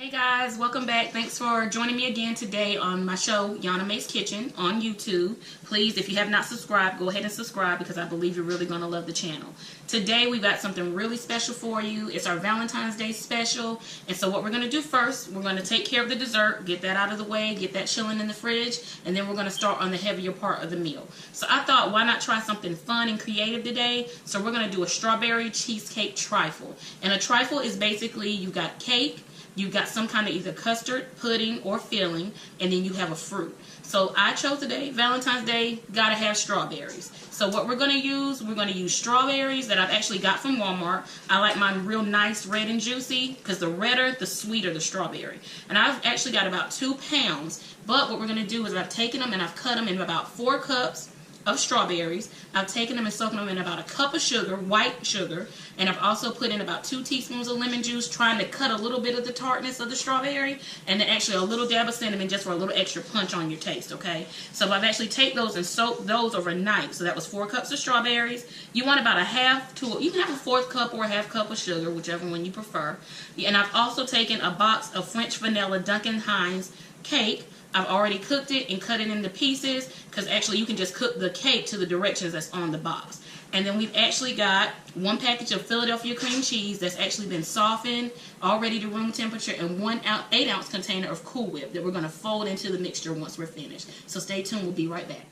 Hey guys, welcome back. Thanks for joining me again today on my show, Yana Mae's Kitchen on YouTube. Please, if you have not subscribed, go ahead and subscribe because I believe you're really going to love the channel. Today we've got something really special for you. It's our Valentine's Day special. And so what we're going to do first, we're going to take care of the dessert, get that out of the way, get that chilling in the fridge, and then we're going to start on the heavier part of the meal. So I thought, why not try something fun and creative today? So we're going to do a strawberry cheesecake trifle. And a trifle is basically, you've got cake, you've got some kind of either custard, pudding, or filling, and then you have a fruit. So I chose today, Valentine's Day, gotta have strawberries. So what we're gonna use strawberries that I've actually got from Walmart. I like mine real nice, red and juicy, because the redder, the sweeter the strawberry. And I've actually got about 2 pounds, but what we're gonna do is I've taken them and I've cut them in about 4 cups of strawberries. I've taken them and soaked them in about a cup of sugar, white sugar, and I've also put in about 2 teaspoons of lemon juice, trying to cut a little bit of the tartness of the strawberry, and then actually a little dab of cinnamon just for a little extra punch on your taste, okay? So I've actually taken those and soaked those overnight. So that was 4 cups of strawberries. You want about you can have a 1/4 cup or a 1/2 cup of sugar, whichever one you prefer. And I've also taken a box of French vanilla Duncan Hines cake. I've already cooked it and cut it into pieces because actually you can just cook the cake to the directions that's on the box. And then we've actually got 1 package of Philadelphia cream cheese that's actually been softened, all ready to room temperature, and 1 8-ounce container of Cool Whip that we're going to fold into the mixture once we're finished. So stay tuned, we'll be right back.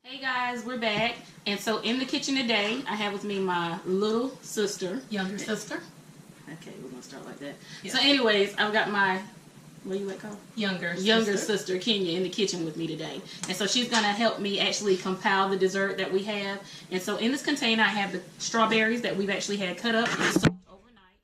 Hey guys, we're back. And so in the kitchen today, I have with me my little sister. Younger sister. Okay, we're going to start like that. Yeah. So anyways, I've got my... what do you call? Younger sister Kenya in the kitchen with me today. And so she's going to help me actually compile the dessert that we have. And so in this container I have the strawberries that we've actually had cut up and soaked overnight.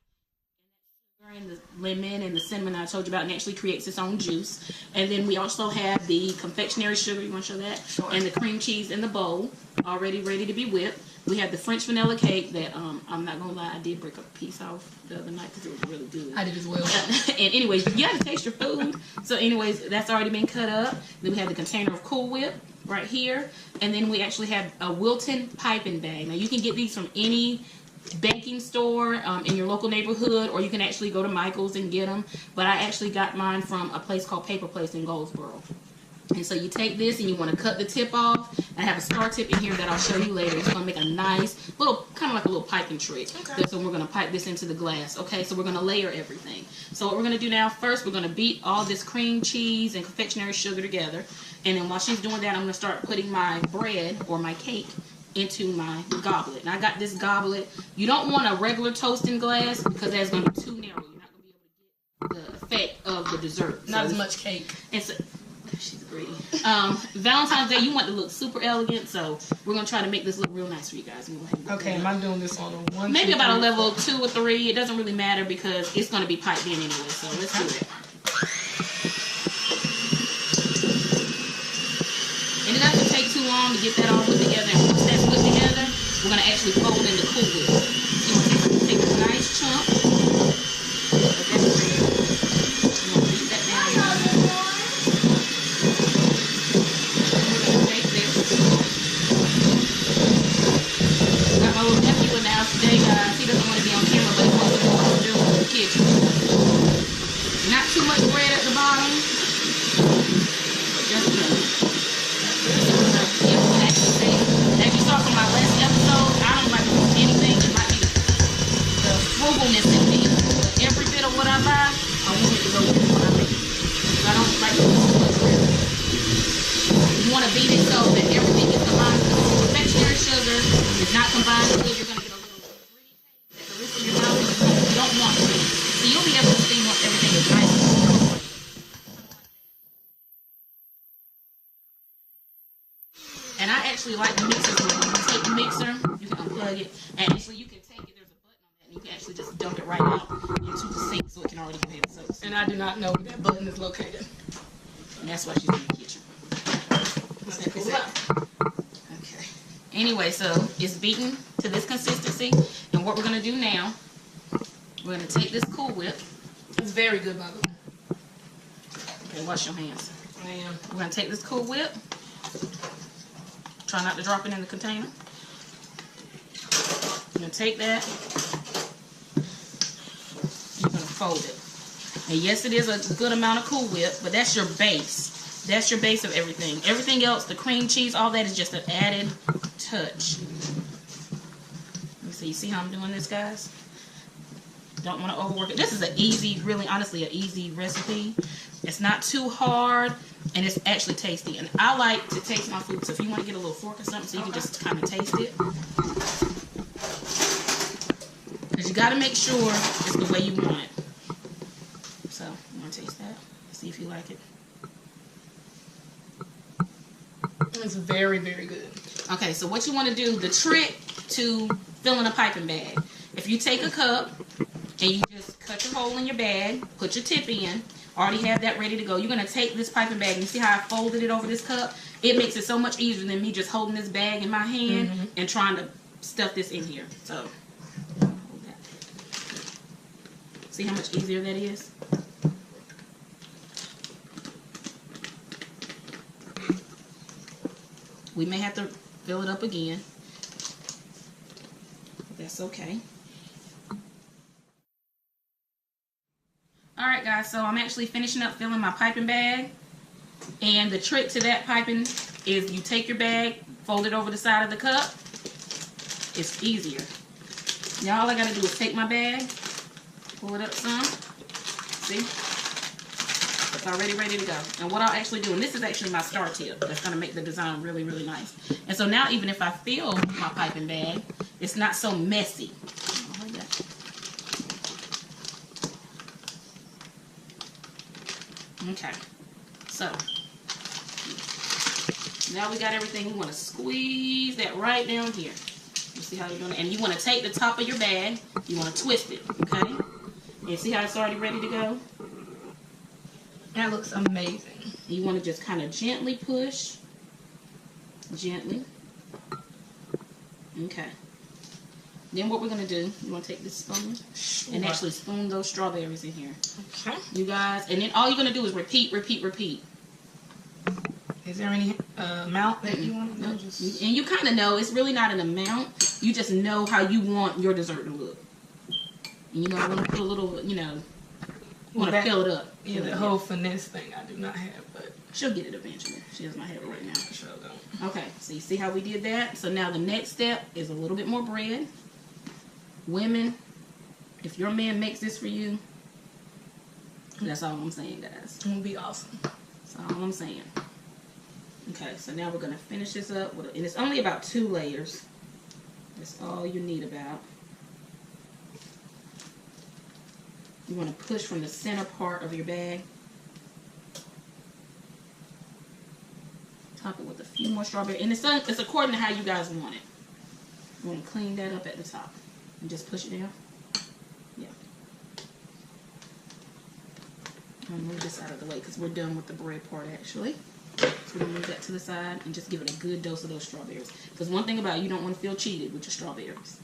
And the lemon and the cinnamon I told you about, and actually creates its own juice. And then we also have the confectionery sugar, you want to show that? Sure. And the cream cheese in the bowl, already ready to be whipped. We have the French vanilla cake that, I'm not going to lie, I did break a piece off the other night because it was really good. I did as well. And anyways, you got to taste your food. So anyways, that's already been cut up. Then we have the container of Cool Whip right here. And then we actually have a Wilton piping bag. Now you can get these from any baking store in your local neighborhood, or you can actually go to Michael's and get them. But I actually got mine from a place called Paper Place in Goldsboro. And so you take this and you want to cut the tip off. I have a star tip in here that I'll show you later. It's going to make a nice little, kind of like a little piping trick. Okay. So we're going to pipe this into the glass. Okay, so we're going to layer everything. So what we're going to do now, first we're going to beat all this cream cheese and confectionery sugar together. And then while she's doing that, I'm going to start putting my bread or my cake into my goblet. And I got this goblet. You don't want a regular toasting glass because that's going to be too narrow. You're not going to be able to get the effect of the dessert. Not as much cake. She's greedy. Valentine's Day, you want to look super elegant, so we're going to try to make this look real nice for you guys. Okay, am I doing this on a 1, maybe 2, about 3, a level 2 or 3. It doesn't really matter because it's going to be piped in anyway, so let's do it. And it doesn't take too long to get that all put together. And once that's put together, we're going to actually fold in the Cool Whip. So you want to take a nice chunk of that bread. You want to beat that down. Today, guys, he doesn't want to be on camera, but he wants to know what we're doing in the kitchen. Not too much bread at the bottom, but just enough. As you saw from my last episode, I don't like to do anything that might be the frugalness in me. But every bit of what I buy, I want it to go with what I make. I don't like to do too much bread. You want to beat it so that everything is combined with the confectionery sugar. It's not combined with it. You're going to get a your mouth, you don't want to. So you'll be able to see once everything is nice. And I actually like the mixer. So when you take the mixer, you can unplug it. And actually you can take it, there's a button on that, and you can actually just dump it right out into the sink so it can already prepare itself. And I do not know where that button is located. And that's why she's in the kitchen. Okay. Anyway, so it's beaten to this consistency. And what we're going to do now, we're going to take this Cool Whip. It's very good, by the way. Okay, wash your hands. I am. We're going to take this Cool Whip. Try not to drop it in the container. You're going to take that. You're going fold it. And yes, it is a good amount of Cool Whip, but that's your base. That's your base of everything. Everything else, the cream cheese, all that is just an added touch. Let me see. You see how I'm doing this, guys? Don't want to overwork it. This is an easy, really, honestly, an easy recipe. It's not too hard, and it's actually tasty. And I like to taste my food, so if you want to get a little fork or something so you can just kind of taste it. Because you got to make sure it's the way you want it. So, you want to taste that? See if you like it. It's very, very good. Okay, so what you want to do, the trick to filling a piping bag. If you take a cup and you just cut your hole in your bag, put your tip in, already have that ready to go. You're going to take this piping bag, and you see how I folded it over this cup? It makes it so much easier than me just holding this bag in my hand and trying to stuff this in here. So, hold that. See how much easier that is? We may have to fill it up again. But that's okay. Alright guys, so I'm actually finishing up filling my piping bag. And the trick to that piping is you take your bag, fold it over the side of the cup. It's easier. Now all I gotta do is take my bag, pull it up some. See? It's already ready to go. And what I'll actually do, and this is actually my star tip that's gonna make the design really, really nice. And so now even if I fill my piping bag, it's not so messy. Okay, so now we got everything. You want to squeeze that right down here. You see how you're doing it? And you want to take the top of your bag, you want to twist it, okay? And see how it's already ready to go? That looks amazing. You want to just kind of gently push. Gently. Okay. Then what we're going to do, you want to take this spoon and actually spoon those strawberries in here. Okay. You guys, and then all you're going to do is repeat, repeat, repeat. Is there any amount that you want to know? And you kind of know, it's really not an amount. You just know how you want your dessert to look. And you know, I want to put a little, you know, you want to fill it up. Yeah, the whole finesse thing I do not have, but she'll get it eventually. She does not have it right now. I sure don't. Okay, so you see how we did that? So now the next step is a little bit more bread. Women, if your man makes this for you, that's all I'm saying, guys. It's going to be awesome. That's all I'm saying. Okay, so now we're going to finish this up. And it's only about 2 layers. That's all you need about. You want to push from the center part of your bag. Top it with a few more strawberries. And it's according to how you guys want it. You want to clean that up at the top. And just push it down. Yeah. I'll move this out of the way because we're done with the bread part actually. So we're going to move that to the side and just give it a good dose of those strawberries. Because one thing about it, you don't want to feel cheated with your strawberries.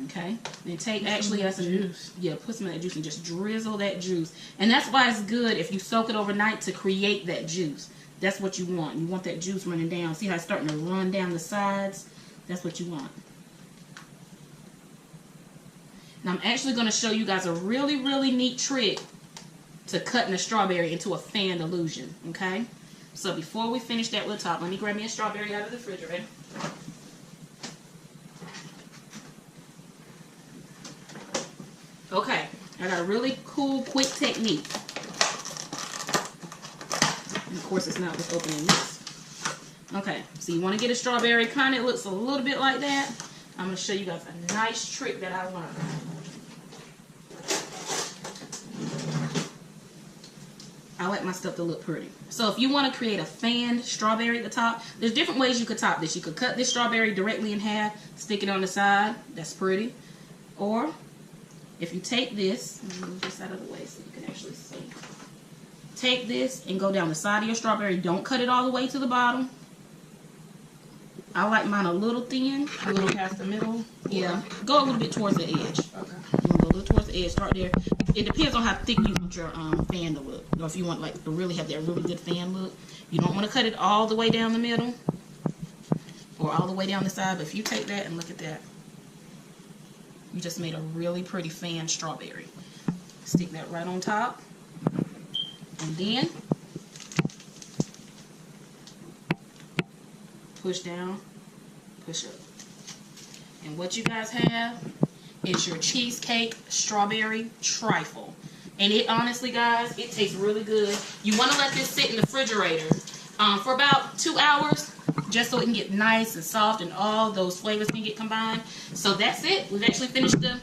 Okay? Then take actually that's juice. Yeah, put some of that juice and just drizzle that juice. And that's why it's good if you soak it overnight to create that juice. That's what you want. You want that juice running down. See how it's starting to run down the sides? That's what you want. Now I'm actually going to show you guys a really, really neat trick to cutting a strawberry into a fan illusion, okay? So before we finish that with the top, let me grab me a strawberry out of the refrigerator. Okay, I got a really cool, quick technique. And of course, it's not with opening this. Okay, so you want to get a strawberry, kind of looks a little bit like that. I'm going to show you guys a nice trick that I learned. I like my stuff to look pretty. So if you want to create a fanned strawberry at the top, there's different ways you could top this. You could cut this strawberry directly in half, stick it on the side. That's pretty. Or if you take this, move this out of the way so you can actually see. Take this and go down the side of your strawberry. Don't cut it all the way to the bottom. I like mine a little thin. A little past the middle? Yeah. Go a little bit towards the edge. Okay. Go a little towards the edge. Start there. It depends on how thick you want your fan to look. Or if you want like to really have that really good fan look. You don't want to cut it all the way down the middle. Or all the way down the side. But if you take that and look at that. You just made a really pretty fan strawberry. Stick that right on top. And then push down, push up. And what you guys have is your cheesecake strawberry trifle. And it honestly, guys, it tastes really good. You want to let this sit in the refrigerator for about 2 hours, just so it can get nice and soft and all those flavors can get combined. So that's it. We've actually finished the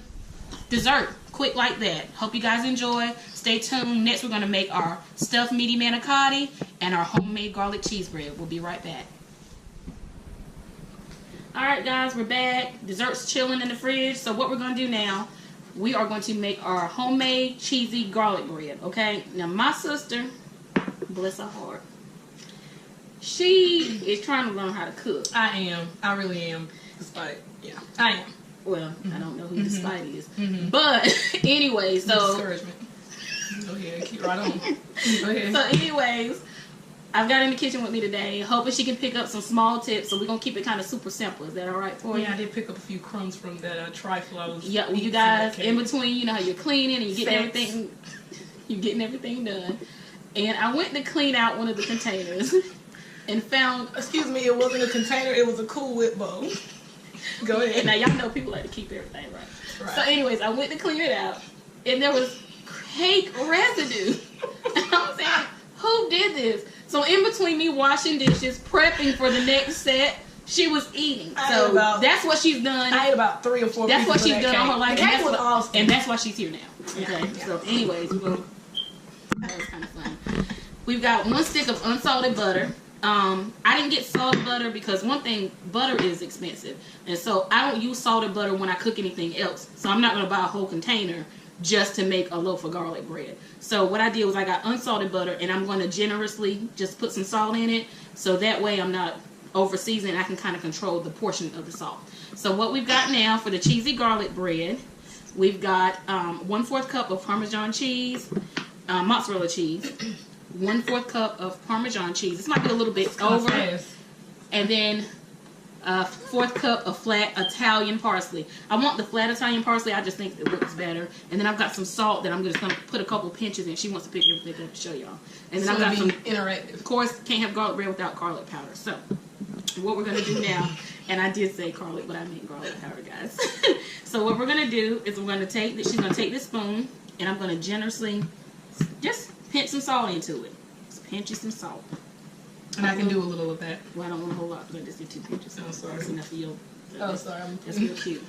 dessert. Quick like that. Hope you guys enjoy. Stay tuned. Next, we're going to make our stuffed meaty manicotti and our homemade garlic cheese bread. We'll be right back. Alright guys, we're back. Dessert's chilling in the fridge. So what we're going to do now, we are going to make our homemade cheesy garlic bread. Okay? Now my sister, bless her heart, she is trying to learn how to cook. I am. I really am. Despite, yeah, I am. Well, I don't know who Despite is. But anyway, so... Discouragement. Go ahead. Keep right on. Go ahead. So anyways, I've got in the kitchen with me today, hoping she can pick up some small tips. So we're going to keep it kind of super simple. Is that all right for you? Yeah, I did pick up a few crumbs from that trifle I was Yeah, well, you guys, in between, you know how you're cleaning and you're getting everything done. And I went to clean out one of the containers and found... Excuse me, it wasn't a container, it was a Cool Whip bowl. Go ahead. Now, y'all know people like to keep everything right. So anyways, I went to clean it out, and there was cake residue. And I'm saying, who did this? So in between me washing dishes, prepping for the next set, she was eating. So that's what she's done. I ate about 3 or 4 That's what she's done all her life. The cake was awesome. And that's why she's here now. Okay. Yeah. So anyways, that was kind of fun. We've got 1 stick of unsalted butter. I didn't get salted butter because one thing, butter is expensive. And so I don't use salted butter when I cook anything else. So I'm not going to buy a whole container just to make a loaf of garlic bread. So what I did was I got unsalted butter, and I'm going to generously just put some salt in it. So that way I'm not over seasoning. I can kind of control the portion of the salt. So what we've got now for the cheesy garlic bread, we've got 1/4 cup of Parmesan cheese, mozzarella cheese. 1/4 cup of Parmesan cheese. This might be a little bit over. And then 1/4 cup of flat Italian parsley. I want the flat Italian parsley. I just think it looks better. And then I've got some salt that I'm just going to put a couple pinches in. She wants to pick everything up to show y'all. And then I've got some interactive. Of course, can't have garlic bread without garlic powder. So what we're going to do now, and I did say garlic, but I meant garlic powder, guys. So what we're going to do is we're going to take this. She's going to take this spoon, and I'm going to generously just pinch some salt into it. Just pinch some salt. And I can do a little of that. Well, I don't want a whole lot because I just did 2 pinches. Oh, sorry. That's enough for you. Oh, sorry. That's real cute.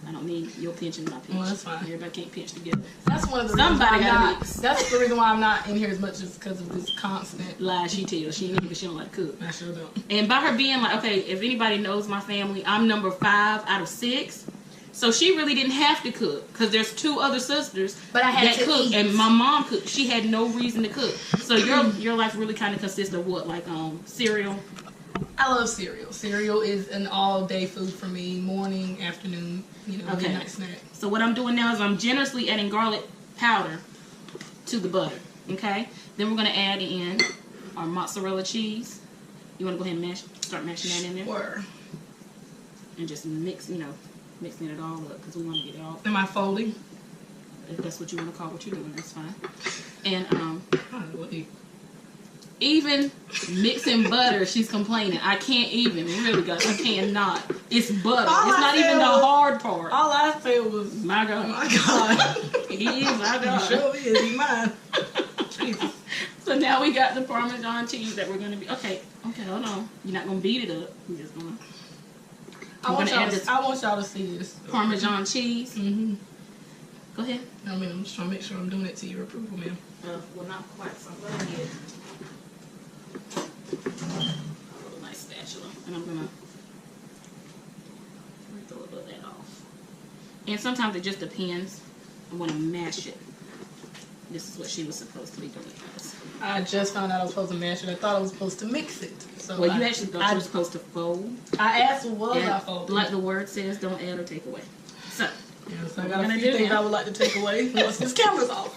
I don't need your pinching my pinch. Well, that's fine. Everybody can't pinch together. That's one of the reasons that's the reason why I'm not in here as much, is because of this constant lie she tells. She ain't because she don't like to cook. I sure don't. And by her being like, okay, if anybody knows my family, I'm number 5 out of 6. So she really didn't have to cook because there's 2 other sisters that cook, and my mom cooked. She had no reason to cook. So your life really kind of consists of what, like cereal? I love cereal. Cereal is an all-day food for me, morning, afternoon, midnight snack. So what I'm doing now is I'm generously adding garlic powder to the butter. Okay. Then we're gonna add in our mozzarella cheese. You want to go ahead and start mashing that in there, Sure. and just mixing it all up because we want to get it all. Am I folding? If that's what you want to call what you're doing, that's fine. And even mixing butter, she's complaining. I can't even, really, guys. I cannot. It's butter. It's not even the hard part. All I said was, my God. My God. He is, my God. He sure is. He's mine. Jesus. So now we got the Parmesan cheese that we're going to be... Okay, hold on. You're not going to beat it up. You're just going to... I want y'all to see this. Parmesan cheese. Mm-hmm. Go ahead. I mean, I'm just trying to make sure I'm doing it to your approval, ma'am. Well, not quite. So I'm going to get a nice spatula. And I'm going to throw a little of that off. And sometimes it just depends. I want to mash it. This is what she was supposed to be doing. I just found out I was supposed to mash it. I thought I was supposed to mix it. So well, you actually thought you were supposed to fold. I asked was I folding. Like the word says, don't add or take away. So, yes, I got a few things I would like to take away once this camera's off.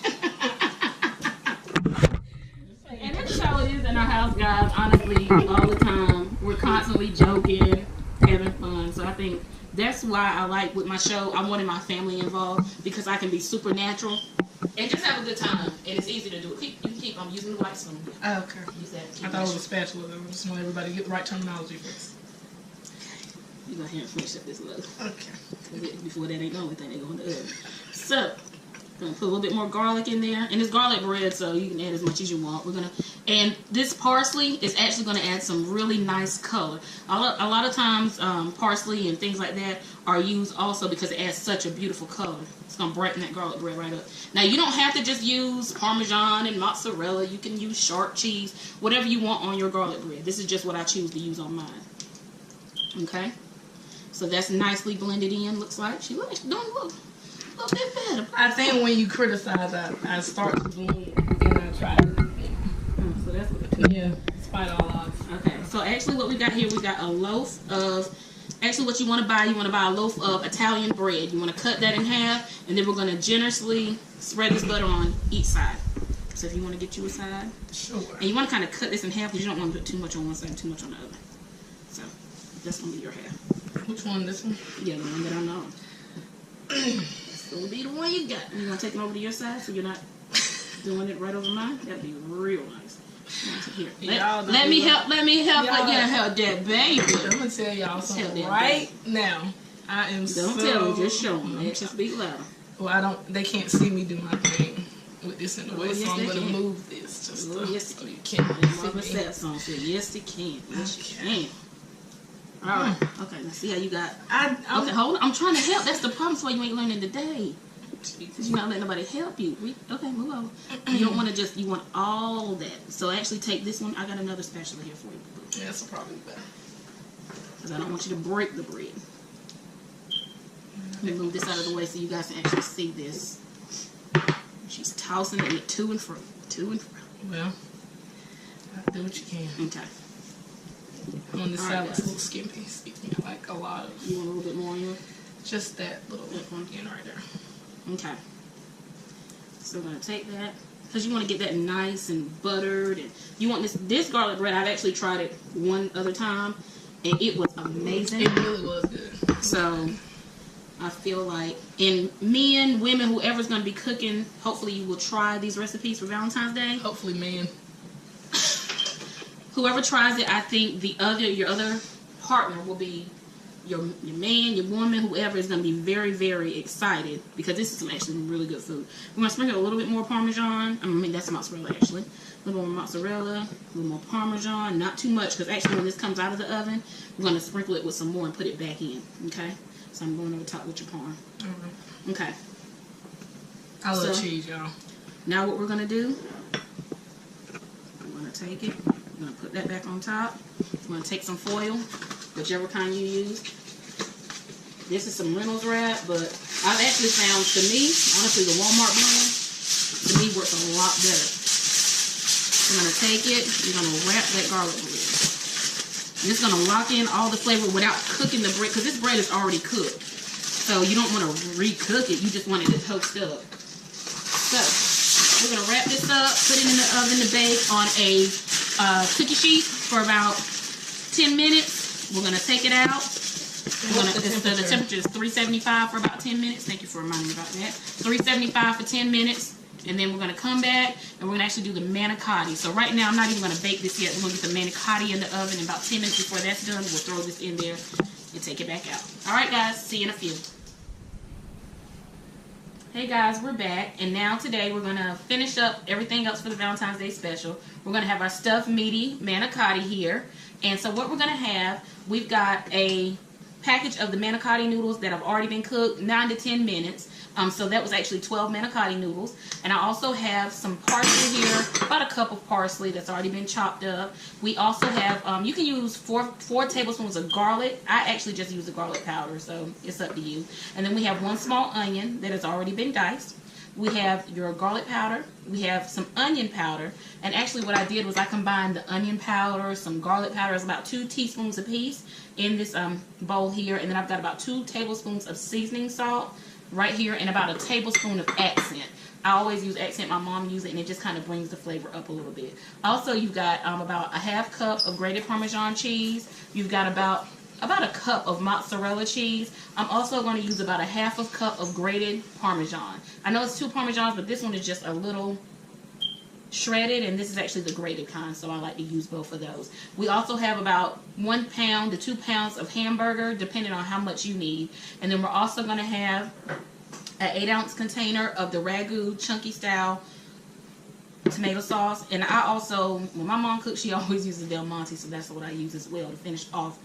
And that's how it is in our house, guys. Honestly, all the time. We're constantly joking, having fun. So I think That's why I like with my show, I wanted my family involved because I can be super natural and just have a good time. And it's easy to do it. You can keep on using the white spoon. Oh, okay. Use that. I thought it was a spatula. I just want everybody to get the right terminology first. You go ahead and finish up this loaf. Okay. Before that ain't the only thing they go in the oven. So, gonna put a little bit more garlic in there, and it's garlic bread, so you can add as much as you want. And this parsley is actually gonna add some really nice color. A lot of times, parsley and things like that are used also because it adds such a beautiful color. It's gonna brighten that garlic bread right up. Now you don't have to just use Parmesan and mozzarella. You can use sharp cheese, whatever you want on your garlic bread. This is just what I choose to use on mine. Okay, so that's nicely blended in. Looks like she looks doing a little bit better. I think when you criticize, I start to bloom and I try to. So that's what it is. Yeah, despite all odds. Okay, so actually what we got here, we got a loaf of, actually what you want to buy a loaf of Italian bread. You want to cut that in half, and then we're going to generously spread this butter on each side. So if you want to get you a side. Sure. And you want to kind of cut this in half because you don't want to put too much on one side and too much on the other. So that's going to be your half. Which one? This one? Yeah, the one that I know. That's going to be the one you got. You're going to take it over to your side so you're not doing it right over mine. That'd be real nice. Here. Let me help that baby. I'm gonna tell y'all something right now. I am Don't tell me, just show them. They just speak louder. Well, they can't see me do my thing with this in the way, yes, so I'm gonna can. move this just yes, so you can. can't Mama see me. said song said yes, it can. Yes, you can. All right. Okay. Let's see how you got. Okay, hold on. I'm trying to help. That's the problem. That's why you ain't learning today. Because you're not letting nobody help you. Okay, move on. You don't want to you want all that. So actually take this one. I got another spatula here for you. Yeah, that's probably better. Because I don't want you to break the bread. Let me move this out of the way so you guys can actually see this. She's tossing it to and fro. To and fro. Well, do what you can. Okay. I'm on this side. It's a little skimpy. Excuse me. I like a lot of. You want a little bit more on yours? Just that little one right there. Okay. So we're going to take that. Because you want to get that nice and buttered. And you want this garlic bread. I've actually tried it one other time. And it was amazing. It really was good. So I feel like, and men, women, whoever's going to be cooking, hopefully you will try these recipes for Valentine's Day. Hopefully men. Whoever tries it, I think your other partner will be your man, your woman, whoever is going to be very, very excited because this is some actually really good food. We're going to sprinkle a little bit more Parmesan. I mean, that's mozzarella actually. A little more mozzarella, a little more Parmesan. Not too much because actually when this comes out of the oven, we're going to sprinkle it with some more and put it back in. Okay? So I'm going over top with your parm. Okay. I love cheese, y'all. Now what we're going to do, we're going to take it. We're going to put that back on top. We're going to take some foil, whichever kind you use. This is some Reynolds wrap, but I've actually found, to me, honestly, the Walmart brand, to me, works a lot better. We're going to take it, we're going to wrap that garlic bread. And it's going to lock in all the flavor without cooking the bread, because this bread is already cooked. So you don't want to re-cook it, you just want it to toast up. So, we're going to wrap this up, put it in the oven to bake on a cookie sheet for about 10 minutes. We're going to take it out. The temperature is 375 for about 10 minutes. Thank you for reminding me about that. 375 for 10 minutes. And then we're going to come back and we're going to actually do the manicotti. So right now, I'm not even going to bake this yet. We're going to get the manicotti in the oven. In about 10 minutes before that's done, we'll throw this in there and take it back out. All right, guys. See you in a few. Hey guys, we're back, and now today we're going to finish up everything else for the Valentine's Day special. We're going to have our stuffed meaty manicotti here, and so what we're going to have, we've got a package of the manicotti noodles that have already been cooked, 9 to 10 minutes. So that was actually 12 manicotti noodles. And I also have some parsley here, about a cup of parsley that's already been chopped up. We also have, you can use four tablespoons of garlic. I actually just use the garlic powder, so it's up to you. And then we have 1 small onion that has already been diced. We have your garlic powder. We have some onion powder. And actually what I did was I combined the onion powder, some garlic powder, it's about 2 teaspoons apiece in this bowl here. And then I've got about 2 tablespoons of seasoning salt right here and about a tablespoon of accent. I always use accent. My mom uses it and it just kind of brings the flavor up a little bit. Also, you've got about a 1/2 cup of grated Parmesan cheese. You've got about about a cup of mozzarella cheese. I'm also going to use about a half a cup of grated Parmesan. I know it's 2 Parmesans, but this one is just a little shredded, and this is actually the grated kind, so I like to use both of those. We also have about 1 pound to 2 pounds of hamburger, depending on how much you need. And then we're also going to have an 8-ounce container of the Ragu chunky style tomato sauce. And I also, when my mom cooks, she always uses Del Monte, so that's what I use as well to finish off.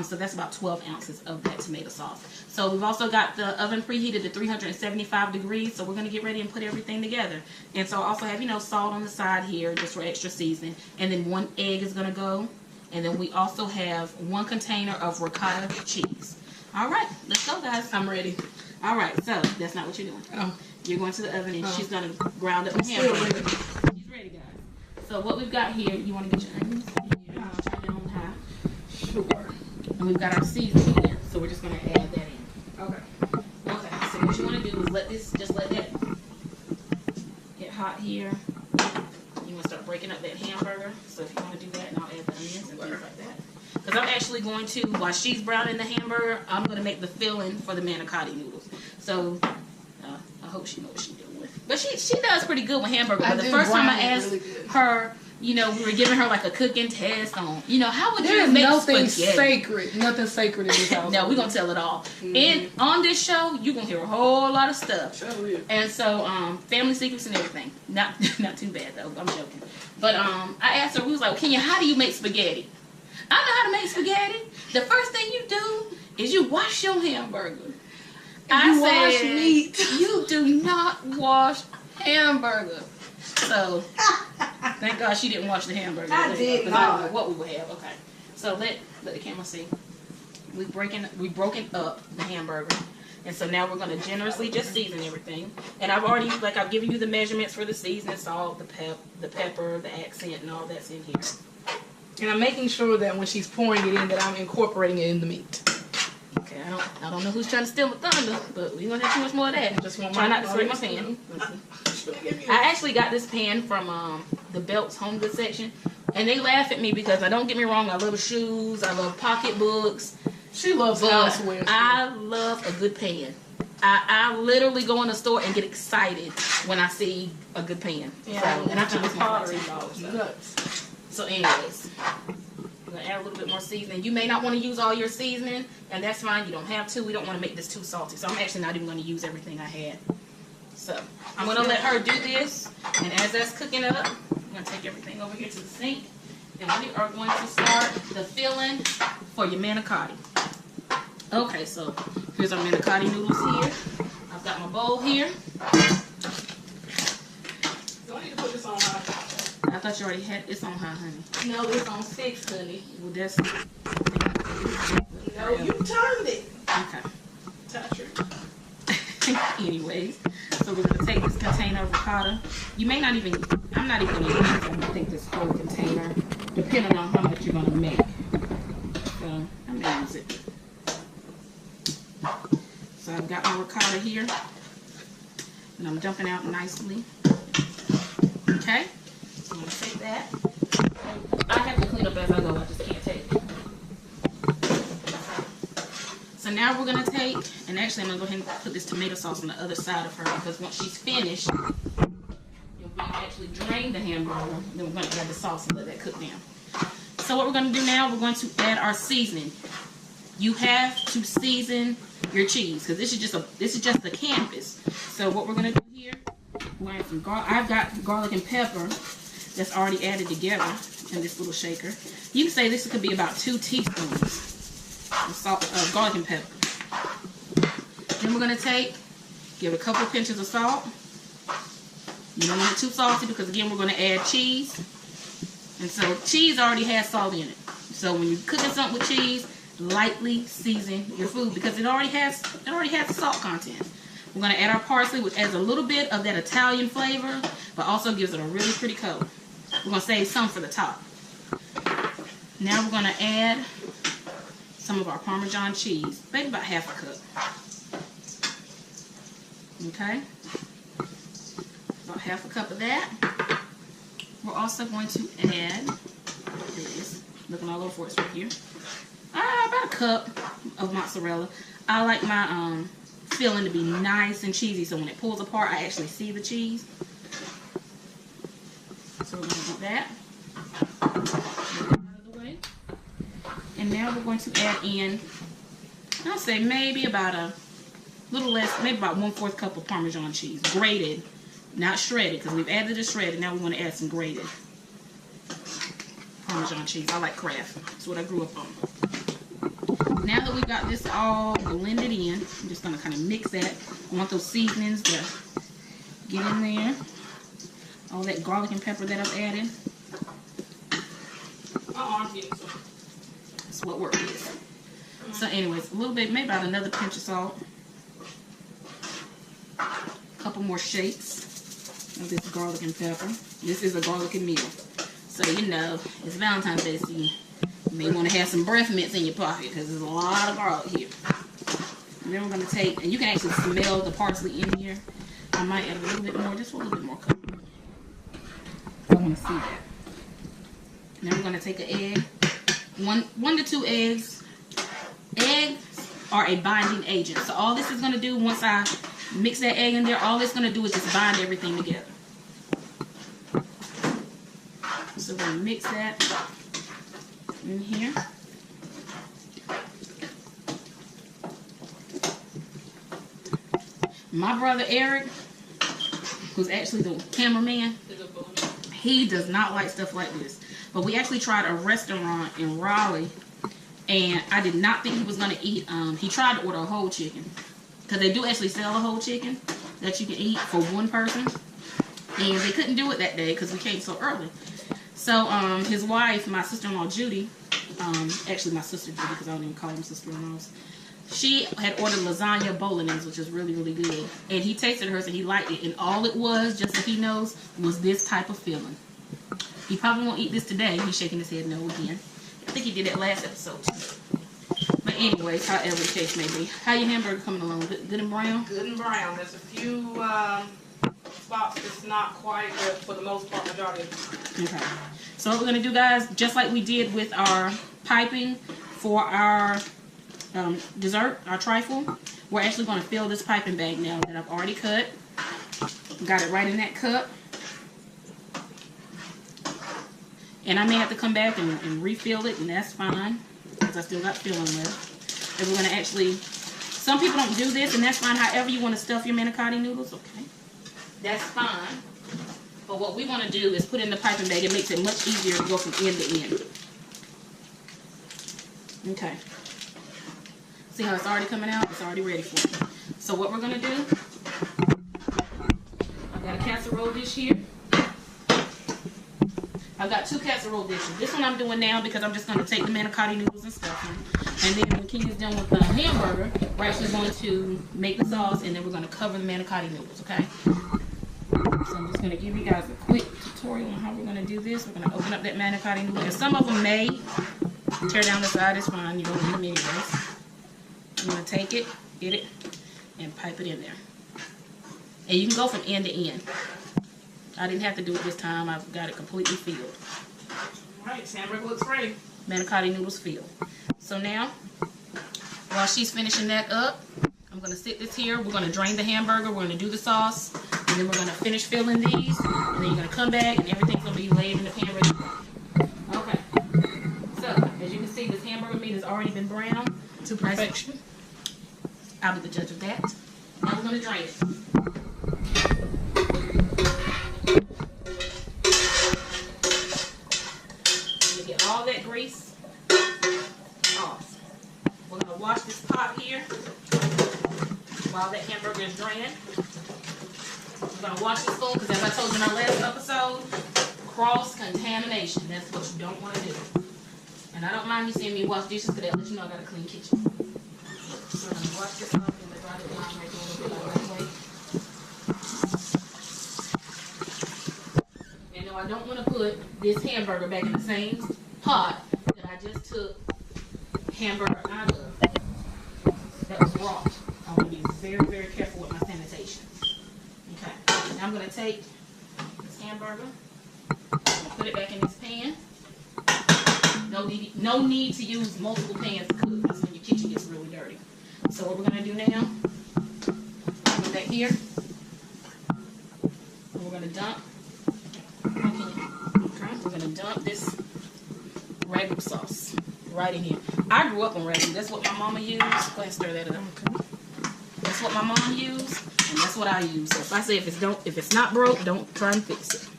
So that's about 12 ounces of that tomato sauce. So we've also got the oven preheated to 375 degrees. So we're going to get ready and put everything together. And so I also have, you know, salt on the side here just for extra seasoning. And then 1 egg is going to go. And then we also have 1 container of ricotta cheese. All right, let's go, guys. I'm ready. All right, so that's not what you're doing. Oh. You're going to the oven, and she's going to ground up the hamburger. She's ready, guys. So what we've got here, you want to get your onions? Yeah. Turn it on high. Sure. And we've got our seasoning in, so we're just going to add that in. Okay. Okay, so what you want to do is just let that get hot here. You want to start breaking up that hamburger. So if you want to do that, and I'll add the onions and things like that. Because I'm actually going to, while she's browning the hamburger, I'm going to make the filling for the manicotti noodles. So I hope she knows what she's doing. But she does pretty good with hamburger. But the first time I asked her, you know, we were giving her like a cooking test on, you know, how would you make nothing spaghetti? sacred. Nothing sacred in this house. No, we're going to tell it all. And on this show, you're going to hear a whole lot of stuff. Sure is. And so, family secrets and everything. Not too bad, though. I'm joking. But I asked her, we was like, Kenya, how do you make spaghetti? I know how to make spaghetti. The first thing you do is you wash your hamburger. I wash said, meat. You do not wash hamburger. So, thank God she didn't wash the hamburger. I did not. I don't know what we would have. Okay. So let the camera see. We've broken up the hamburger. And so now we're going to generously just season everything. And I've given you the measurements for the seasoning, salt, the pepper, the accent, and all that's in here. And I'm making sure that when she's pouring it in, that I'm incorporating it in the meat. Okay, I don't know who's trying to steal my thunder, but we're gonna have too much more of that. Just want Try not to spray my pan. I actually got this pan from the Belts Home Goods section, and they laugh at me because don't get me wrong, I love shoes, I love pocketbooks. She loves houseware. I love a good pan. I literally go in the store and get excited when I see a good pan. Yeah, so, and I think it's pottery $10. So anyways, we're going to add a little bit more seasoning. You may not want to use all your seasoning, and that's fine. You don't have to. We don't want to make this too salty. So I'm actually not even going to use everything I had. So I'm going to let her do this. And as that's cooking up, I'm going to take everything over here to the sink. And we are going to start the filling for your manicotti. Okay, so here's our manicotti noodles here. I've got my bowl here. Do I need to put this on high? I thought you already had it's on high, honey. No, it's on 6, honey. Well, that's... No, you turned it. Okay. Touch her. Anyways, so we're going to take this container of ricotta. You may not even... I'm not even going to use, I think, this whole container, depending on how much you're going to make. So, I'm going to use it. So, I've got my ricotta here. And I'm dumping out nicely. Okay? I'm going to take that. I have to clean up as I go. I just can't take it. So now we're going to take, and actually I'm going to go ahead and put this tomato sauce on the other side of her because once she's finished, we're going to actually drain the hamburger. Then we're going to add the sauce and let that cook down. So what we're going to do now, we're going to add our seasoning. You have to season your cheese because this is just the canvas. So what we're going to do here, we're going to add some garlic. I've got garlic and pepper that's already added together in this little shaker. You can say this could be about 2 teaspoons of salt, garlic and pepper. Then we're going to give a couple of pinches of salt. You don't want it too salty because again we're going to add cheese. And so cheese already has salt in it. So when you're cooking something with cheese, lightly season your food because it already has the salt content. We're going to add our parsley, which adds a little bit of that Italian flavor, but also gives it a really pretty color. We're going to save some for the top. Now we're going to add some of our Parmesan cheese, maybe about half a cup. Okay? About half a cup of that. We're also going to add, here it is, looking all over for us right here, about about a cup of mozzarella. I like my filling to be nice and cheesy, so when it pulls apart, I actually see the cheese. So we're going to do that. Out of the way. And now we're going to add in, I'll say maybe about a little less, maybe about 1/4 cup of Parmesan cheese, grated, not shredded, because we've added the shredded. Now we want to add some grated Parmesan cheese. I like Kraft. That's what I grew up on. Now that we've got this all blended in, I'm just going to kind of mix that. I want those seasonings to get in there. All that garlic and pepper that I've added. That's what work is. So anyways, a little bit, maybe about another pinch of salt. A couple more shakes of this garlic and pepper. This is a garlic meal. So you know, it's Valentine's Day, so you may want to have some breath mints in your pocket because there's a lot of garlic here. And then we're going to take, and you can actually smell the parsley in here. I might add a little bit more, just a little bit more color. I want to see that. And then we're going to take an egg. One to 2 eggs. Eggs are a binding agent. So all this is going to do, once I mix that egg in there, all it's going to do is just bind everything together. So we're going to mix that in here. My brother Eric, who's actually the cameraman, he does not like stuff like this. But we actually tried a restaurant in Raleigh, and I did not think he was going to eat. He tried to order a whole chicken, because they do actually sell a whole chicken that you can eat for one person. And they couldn't do it that day because we came so early. So his wife, my sister-in-law Judy, actually my sister Judy, because I don't even call them sister-in-laws, she had ordered lasagna bolognese, which is really, really good. And he tasted hers and he liked it. And all it was, just so he knows, was this type of filling. He probably won't eat this today. He's shaking his head no again. I think he did that last episode too. But anyways, however the case may be. How your hamburger coming along? Good and brown? Good and brown. There's a few spots that's not quite, but for the most part, majority of it. Okay. So what we're going to do, guys, just like we did with our piping for our dessert, our trifle, we're actually going to fill this piping bag now that I've already cut. Got it right in that cup. And I may have to come back and refill it, and that's fine, because I still got filling left. And we're going to actually, some people don't do this, and that's fine. However you want to stuff your manicotti noodles, okay, that's fine. But what we want to do is put in the piping bag. It makes it much easier to go from end to end. Okay. See how it's already coming out? It's already ready for it. So what we're going to do, I've got a casserole dish here. I've got 2 casserole dishes. This one I'm doing now because I'm just going to take the manicotti noodles and stuff in. And then when King is done with the hamburger, we're actually going to make the sauce, and then we're going to cover the manicotti noodles, okay? So I'm just going to give you guys a quick tutorial on how we're going to do this. We're going to open up that manicotti noodle. And some of them may tear down the side. It's fine. You don't need them anyways. I'm going to take it, get it, and pipe it in there. And you can go from end to end. I didn't have to do it this time. I've got it completely filled. All right, hamburger looks ready. Manicotti noodles filled. So now, while she's finishing that up, I'm going to sit this here. We're going to drain the hamburger. We're going to do the sauce. And then we're going to finish filling these. And then you're going to come back, and everything's going to be laid in the pan ready to go. Okay. So, as you can see, this hamburger meat has already been browned To perfection. I'll be the judge of that. Now we're going to drain it. Get all that grease off. We're going to wash this pot here while that hamburger is drained. We're going to wash this bowl because, as I told you in our last episode, cross-contamination. That's what you don't want to do. And I don't mind you seeing me wash dishes because that lets you know I got a clean kitchen. So I'm going to wash this off and dry it down right there a little bit like that way. And no, I don't want to put this hamburger back in the same pot that I just took hamburger out of. That was raw. I want to be very, very careful with my sanitation. Okay. Now I'm going to take this hamburger and put it back in this pan. No need to use multiple pans to cook. That's when your kitchen gets really dirty. So what we're going to do now, put that here. And we're going to dump. Okay, we're going to dump this ragu sauce right in here. I grew up on ragu. That's what my mama used. Go ahead and stir that up. Okay. That's what my mom used, and that's what I use. So if I say if it's not broke, don't try and fix it.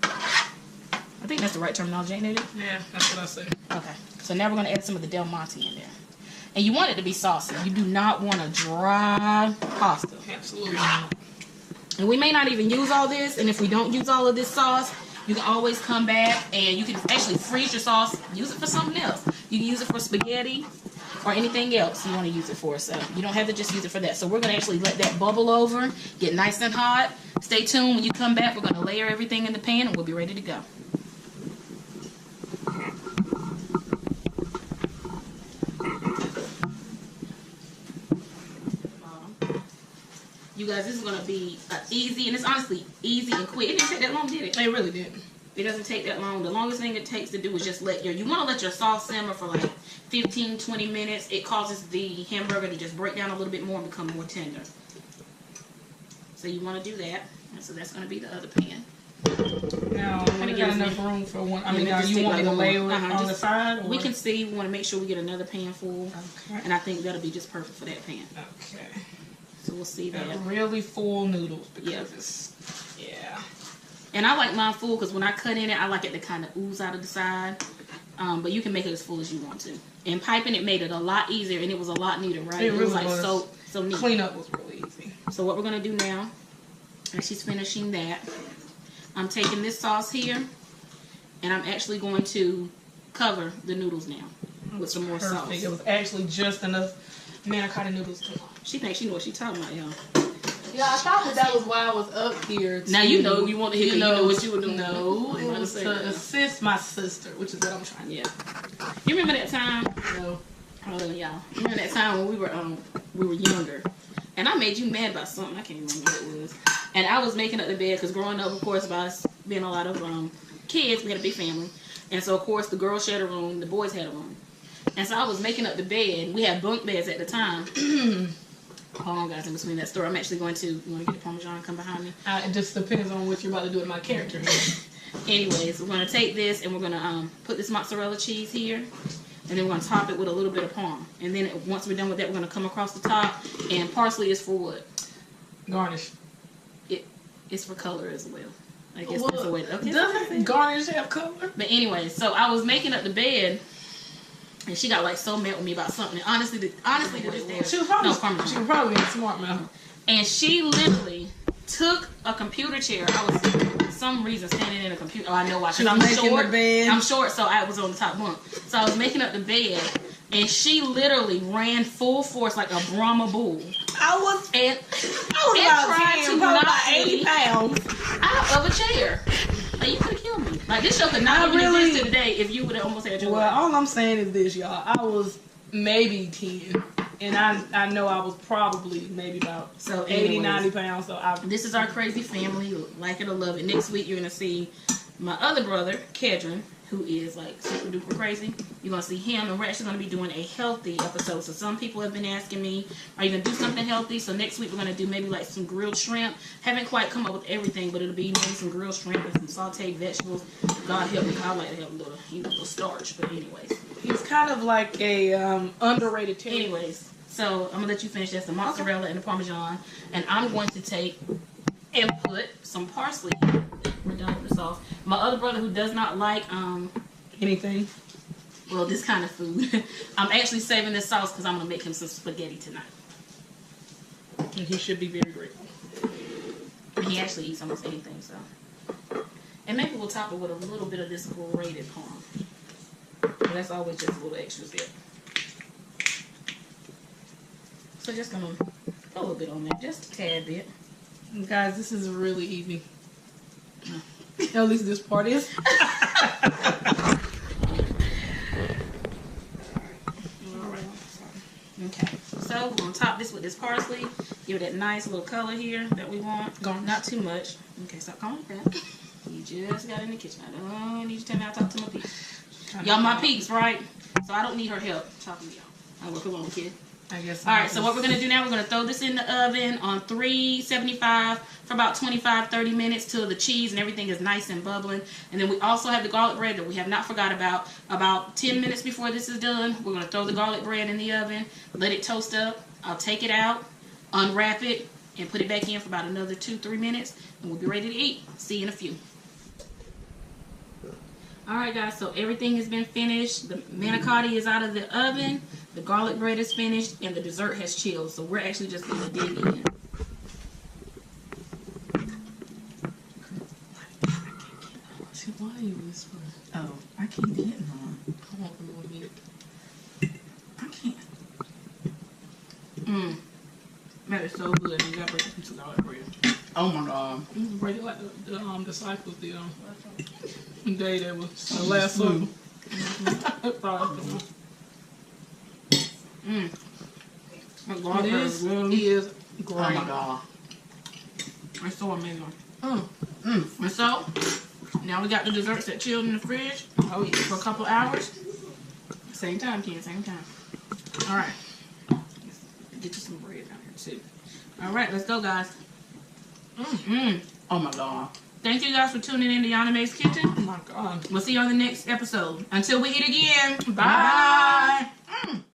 I think that's the right terminology, ain't it? Yeah, that's what I say. Okay. So now we're going to add some of the Del Monte in there. And you want it to be saucy. You do not want a dry pasta. Absolutely not. And we may not even use all this. And if we don't use all of this sauce, you can always come back and you can actually freeze your sauce. Use it for something else. You can use it for spaghetti or anything else you want to use it for. So you don't have to just use it for that. So we're going to actually let that bubble over, get nice and hot. Stay tuned. When you come back, we're going to layer everything in the pan and we'll be ready to go. You guys, this is going to be easy, and it's honestly easy and quick. It didn't take that long, did it? It really didn't. It doesn't take that long. The longest thing it takes to do is just you want to let your sauce simmer for like 15, 20 minutes. It causes the hamburger to just break down a little bit more and become more tender. So you want to do that. And so that's going to be the other pan. Now, we got enough room for one. I mean, now you want me to layer it on the side? Or? We can see. We want to make sure we get another pan full. Okay. And I think that'll be just perfect for that pan. Okay. So we'll see that. Really full noodles because it's, yeah. And I like mine full because when I cut in it, I like it to kind of ooze out of the side. But you can make it as full as you want to. And piping it made it a lot easier, and it was a lot neater, right? It really was like was. so neat. Cleanup was really easy. So what we're gonna do now, and she's finishing that, I'm taking this sauce here, and I'm actually going to cover the noodles now with some more sauce. It was actually just enough manicotti noodles to She thinks she knows what she's talking about, y'all. Yeah, I thought that was why I was up here. Now you know you want to hear. You know what you were doing. No, it was to assist my sister, which is what I'm trying to do. Yeah. You remember that time? No. Oh, y'all. Remember that time when we were younger, and I made you mad about something. I can't remember what it was. And I was making up the bed because growing up, of course, by us being a lot of kids, we had a big family, and so of course the girls shared a room, the boys had a room, and so I was making up the bed. We had bunk beds at the time. Hold on, guys, in between that story, I'm actually going to, you want to get the Parmesan, come behind me? It just depends on what you're about to do with my character. Anyways, we're going to take this and we're going to put this mozzarella cheese here. And then we're going to top it with a little bit of parm. And then once we're done with that, we're going to come across the top. And parsley is for what? Garnish. It's for color as well. I guess that's the way. Okay, doesn't garnish have color? But anyway, so I was making up the bed. And she got like so mad with me about something. And honestly, to this day, she was probably a smart mouth. And she literally took a computer chair. I was for some reason standing in a computer. Oh, I know why. I'm making the bed. I'm short, so I was on the top bunk. So I was making up the bed, and she literally ran full force like a Brahma bull. I was about 80 pounds out of a chair. Like, you could have killed me. Like, this show could not have existed today if you would have almost had your way. All I'm saying is this, y'all. I was maybe 10. And I know I was probably maybe about 80, 90 pounds. This is our crazy family. Like it or love it. Next week, you're going to see my other brother, Kedron, who is like super duper crazy. You're going to see him, and we're actually going to be doing a healthy episode. So some people have been asking me, are you going to do something healthy? So next week, we're going to do maybe like some grilled shrimp. Haven't quite come up with everything, but it'll be maybe some grilled shrimp and some sauteed vegetables. God help me, I like to have a little starch. But anyways. He's kind of like a underrated terrier. Anyways, so I'm going to let you finish. That's the mozzarella and the Parmesan. And I'm going to take and put some parsley. We're done with the sauce. My other brother who does not like anything, well, this kind of food, I'm actually saving this sauce because I'm going to make him some spaghetti tonight. And he should be very grateful. He actually eats almost anything, so. And maybe we'll top it with a little bit of this grated parm. But that's always just a little extra bit. So just going to put a little bit on there, just a tad bit. Guys, this is really easy. At least this part is. Okay, so we're going to top this with this parsley. Give it that nice little color here that we want. Not too much. Okay, stop calling it that. You just got in the kitchen. I don't need you to tell me how to talk to my peeps. Y'all my peeps, right? So I don't need her help chopping me off. I work alone, kid. I guess. All right, so what we're going to do now, we're going to throw this in the oven on 375 for about 25-30 minutes till the cheese and everything is nice and bubbling. And then we also have the garlic bread that we have not forgot about. About 10 minutes before this is done, we're going to throw the garlic bread in the oven, let it toast up. I'll take it out, unwrap it, and put it back in for about another 2-3 minutes, and we'll be ready to eat. See you in a few. Alright guys, so everything has been finished. The manicotti is out of the oven, the garlic bread is finished, and the dessert has chilled. So we're actually just going to dig in. Why are you whispering? Oh, I can't get none. I want them on mute. I can't. That is so good. You gotta break a piece of garlic bread. Oh my god. You can break it like the disciples did the day that was the last supper. That garlic bread is really is Oh great. my god. it's so amazing. And so, now we got the desserts that chilled in the fridge. Oh yeah. For a couple hours. Same time, kids, same time. Alright. Get you some bread down here too. Alright, let's go, guys. Oh my god. Thank you guys for tuning in to Yana Mae's Kitchen. Oh my god. We'll see you on the next episode. Until we eat again. Bye.